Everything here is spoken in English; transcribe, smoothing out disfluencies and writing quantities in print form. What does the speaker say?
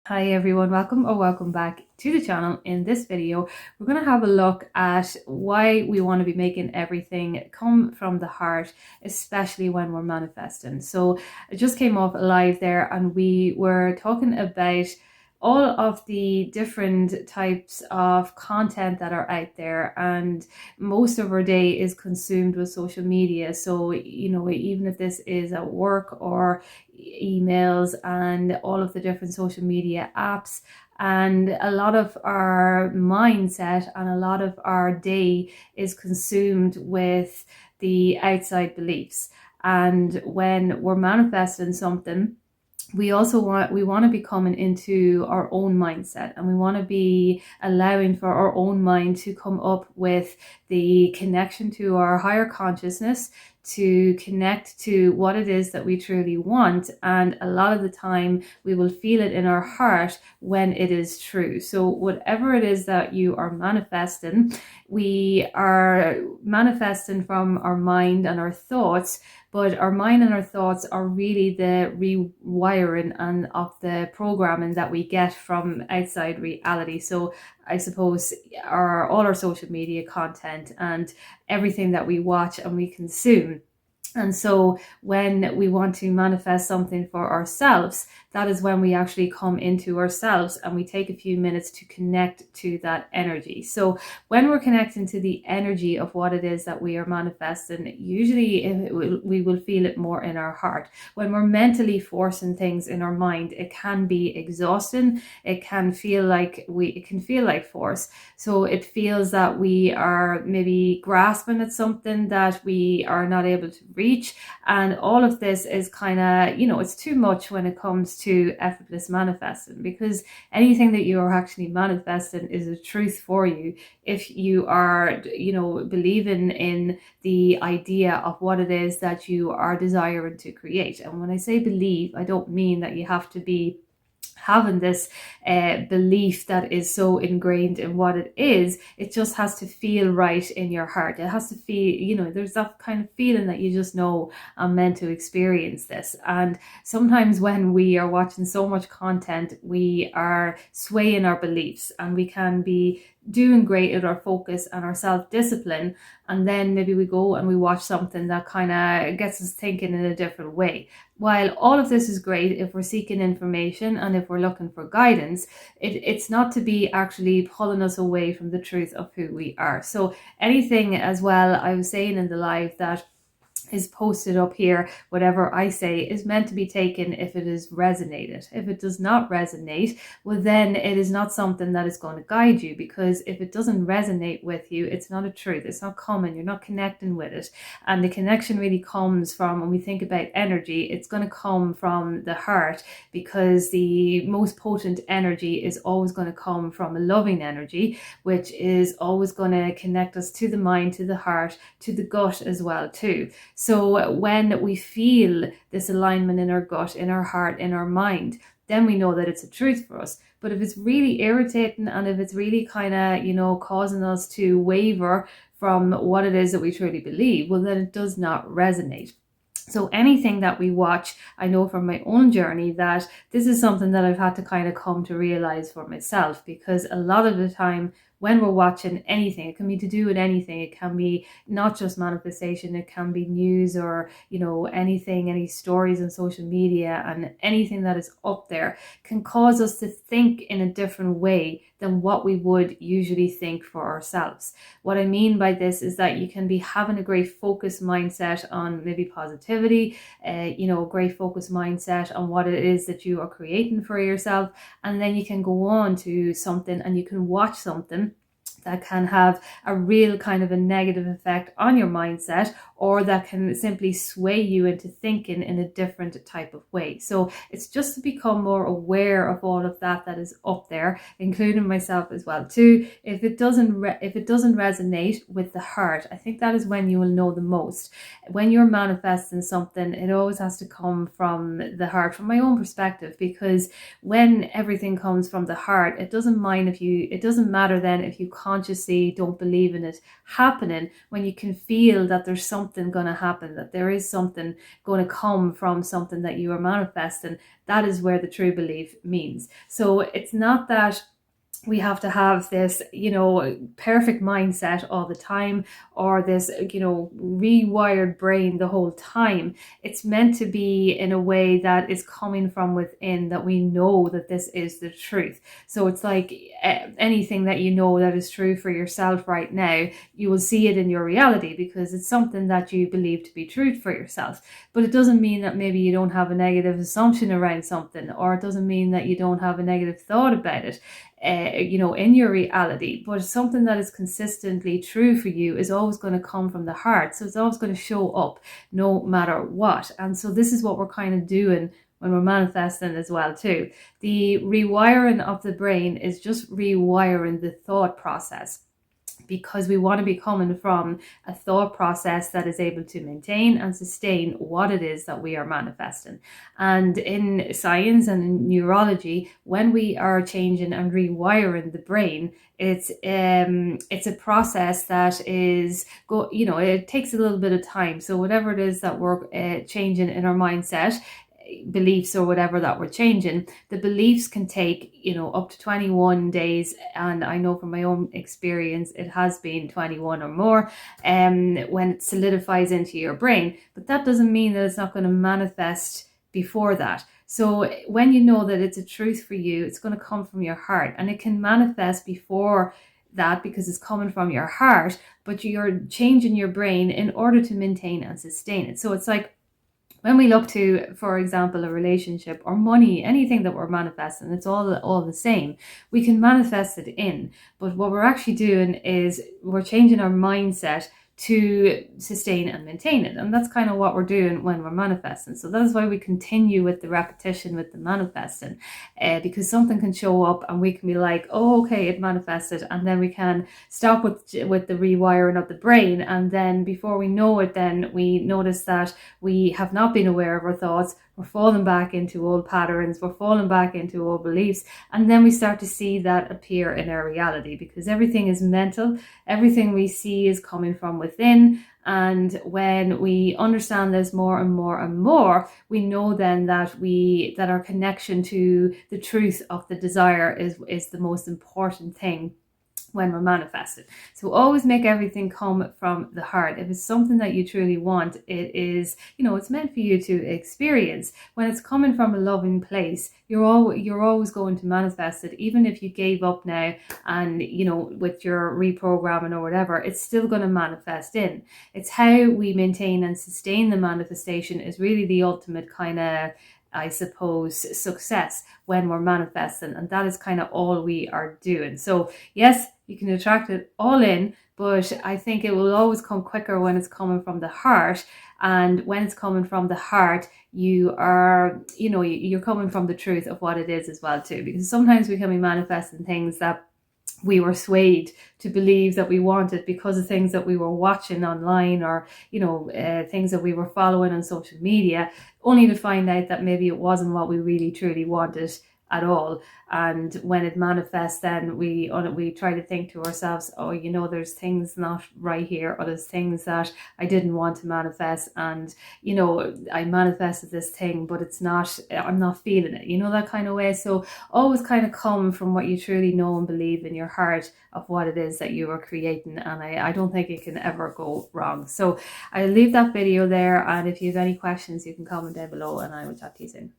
Hi everyone, welcome back to the channel. In this video, we're going to have a look at why we want to be making everything come from the heart, especially when we're manifesting. So I just came off live there and we were talking about all of the different types of content that are out there, and most of our day is consumed with social media. So, even if this is at work or emails and all of the different social media apps, and a lot of our mindset and a lot of our day is consumed with the outside beliefs. And when we're manifesting something, we want to be coming into our own mindset, and we want to be allowing for our own mind to come up with the connection to our higher consciousness, to connect to what it is that we truly want. And a lot of the time we will feel it in our heart when it is true. So whatever it is that you are manifesting, we are manifesting from our mind and our thoughts, but our mind and our thoughts are really the rewiring and of the programming that we get from outside reality. So I suppose all our social media content and everything that we watch and we consume. And so when we want to manifest something for ourselves, that is when we actually come into ourselves and we take a few minutes to connect to that energy. So when we're connecting to the energy of what it is that we are manifesting, usually we will feel it more in our heart. When we're mentally forcing things in our mind, it can be exhausting. It can feel like force. So it feels that we are maybe grasping at something that we are not able to reach. And all of this is kind of, it's too much when it comes to effortless manifesting, because anything that you are actually manifesting is a truth for you if you are, believing in the idea of what it is that you are desiring to create. And when I say believe, I don't mean that you have to be having this belief that is so ingrained in what it is. It just has to feel right in your heart. It has to feel, there's that kind of feeling that you just know, I'm meant to experience this. And sometimes when we are watching so much content, we are swaying our beliefs, and we can be doing great at our focus and our self-discipline, and then maybe we go and we watch something that kind of gets us thinking in a different way. While all of this is great if we're seeking information and if we're looking for guidance, it's not to be actually pulling us away from the truth of who we are. So anything as well, I was saying in the live, that is posted up here, whatever I say is meant to be taken if it is resonated. If it does not resonate, well, then it is not something that is going to guide you, because if it doesn't resonate with you, it's not a truth. It's not coming. You're not connecting with it. And the connection really comes from, when we think about energy, it's going to come from the heart, because the most potent energy is always going to come from a loving energy, which is always going to connect us to the mind, to the heart, to the gut as well too. So when we feel this alignment in our gut, in our heart, in our mind, then we know that it's a truth for us. But if it's really irritating, and if it's really kind of, causing us to waver from what it is that we truly believe, well, then it does not resonate. So anything that we watch, I know from my own journey that this is something that I've had to kind of come to realize for myself, because a lot of the time when we're watching anything, it can be to do with anything. It can be not just manifestation, it can be news, or, anything, any stories on social media, and anything that is up there can cause us to think in a different way than what we would usually think for ourselves. What I mean by this is that you can be having a great focused mindset on maybe positivity, a great focused mindset on what it is that you are creating for yourself. And then you can go on to something and you can watch something that can have a real kind of a negative effect on your mindset, or that can simply sway you into thinking in a different type of way. So it's just to become more aware of all of that is up there, including myself as well too. If it doesn't resonate with the heart, I think that is when you will know the most. When you're manifesting something, it always has to come from the heart, from my own perspective, because when everything comes from the heart, it doesn't matter then if you subconsciously don't believe in it happening, when you can feel that there's something going to happen, that there is something going to come from something that you are manifesting, that is where the true belief means. So it's not that we have to have this, perfect mindset all the time, or this, rewired brain the whole time. It's meant to be in a way that is coming from within, that we know that this is the truth. So it's like anything that you know that is true for yourself right now, you will see it in your reality because it's something that you believe to be true for yourself. But it doesn't mean that maybe you don't have a negative assumption around something, or it doesn't mean that you don't have a negative thought about it. In your reality, but something that is consistently true for you is always going to come from the heart. So it's always going to show up no matter what. And so this is what we're kind of doing when we're manifesting as well too. The rewiring of the brain is just rewiring the thought process, because we want to be coming from a thought process that is able to maintain and sustain what it is that we are manifesting. And in science and in neurology, when we are changing and rewiring the brain, it's a process that is it takes a little bit of time. So whatever it is that we're changing in our mindset, beliefs or whatever that we're changing, the beliefs can take up to 21 days, and I know from my own experience it has been 21 or more when it solidifies into your brain. But that doesn't mean that it's not going to manifest before that. So when you know that it's a truth for you, it's going to come from your heart, and it can manifest before that because it's coming from your heart, but you're changing your brain in order to maintain and sustain it. So it's like when we look to, for example, a relationship or money, anything that we're manifesting, it's all the same. We can manifest it in, but what we're actually doing is we're changing our mindset to sustain and maintain it. And that's kind of what we're doing when we're manifesting. So that's why we continue with the repetition, with the manifesting, because something can show up and we can be like, oh, okay, it manifested. And then we can stop with the rewiring of the brain. And then before we know it, then we notice that we have not been aware of our thoughts. We're falling back into old patterns. We're falling back into old beliefs. And then we start to see that appear in our reality, because everything is mental. Everything we see is coming from within. And when we understand this more and more and more, we know then that our connection to the truth of the desire is the most important thing when we're manifesting. So always make everything come from the heart. If it's something that you truly want, it is, it's meant for you to experience. When it's coming from a loving place, you're always going to manifest it. Even if you gave up now and, with your reprogramming or whatever, it's still going to manifest in. It's how we maintain and sustain the manifestation is really the ultimate kind of, I suppose, success when we're manifesting. And that is kind of all we are doing. So yes, you can attract it all in, but I think it will always come quicker when it's coming from the heart. And when it's coming from the heart, you are, you're coming from the truth of what it is as well too. Because sometimes we can be manifesting things that we were swayed to believe that we wanted because of things that we were watching online, or things that we were following on social media, only to find out that maybe it wasn't what we really truly wanted at all. And when it manifests, then we try to think to ourselves, oh, there's things not right here, or there's things that I didn't want to manifest, and I manifested this thing, but I'm not feeling it, that kind of way. So always kind of come from what you truly know and believe in your heart of what it is that you are creating, and I don't think it can ever go wrong. So I'll leave that video there, and if you have any questions, you can comment down below, and I will chat to you soon.